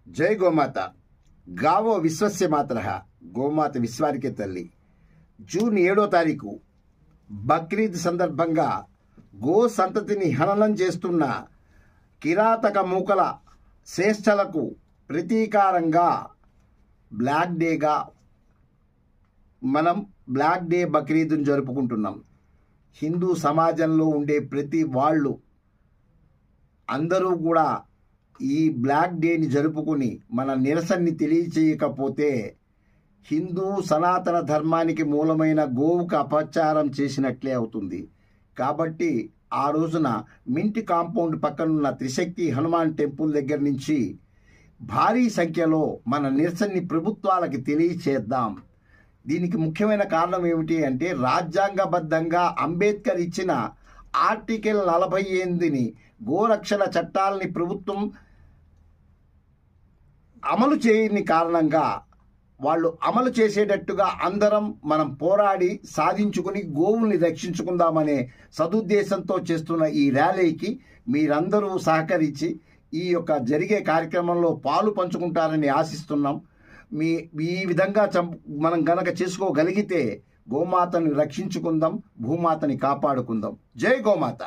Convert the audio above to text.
జై గోమాత. గావో విశ్వస్య మాతరః. గోమాత విశ్వానికే తల్లి. జూన్ 7వ తారీఖు బక్రీద్ సందర్భంగా గో సంతతిని హననం చేస్తున్న కిరాతక మూకల శ్రేష్టలకు ప్రతీకారంగా బ్లాక్ డేగా మనం బ్లాక్ డే బక్రీద్ను జరుపుకుంటున్నాం. హిందూ సమాజంలో ఉండే ప్రతి వాళ్ళు అందరూ కూడా ఈ బ్లాక్ డేని జరుపుకుని మన నిరసనని తెలియచేయకపోతే హిందూ సనాతన ధర్మానికి మూలమైన గోవుకు అపచారం చేసినట్లే అవుతుంది. కాబట్టి ఆ రోజున మింటి కాంపౌండ్ పక్కనున్న త్రిశక్తి హనుమాన్ టెంపుల్ దగ్గర నుంచి భారీ సంఖ్యలో మన నిరసనని ప్రభుత్వాలకి తెలియచేద్దాం. దీనికి ముఖ్యమైన కారణం ఏమిటి అంటే, రాజ్యాంగబద్ధంగా అంబేద్కర్ ఇచ్చిన ఆర్టికల్ 48ని గోరక్షణ చట్టాలని ప్రభుత్వం అమలు చేయని కారణంగా వాళ్ళు అమలు చేసేటట్టుగా అందరం మనం పోరాడి సాధించుకుని గోవుల్ని రక్షించుకుందామనే సదుద్దేశంతో చేస్తున్న ఈ ర్యాలీకి మీరందరూ సహకరించి ఈ యొక్క జరిగే కార్యక్రమంలో పాలు పంచుకుంటారని ఆశిస్తున్నాం. ఈ విధంగా మనం గనక చేసుకోగలిగితే గోమాతని రక్షించుకుందాం, భూమాతని కాపాడుకుందాం. జై గోమాత.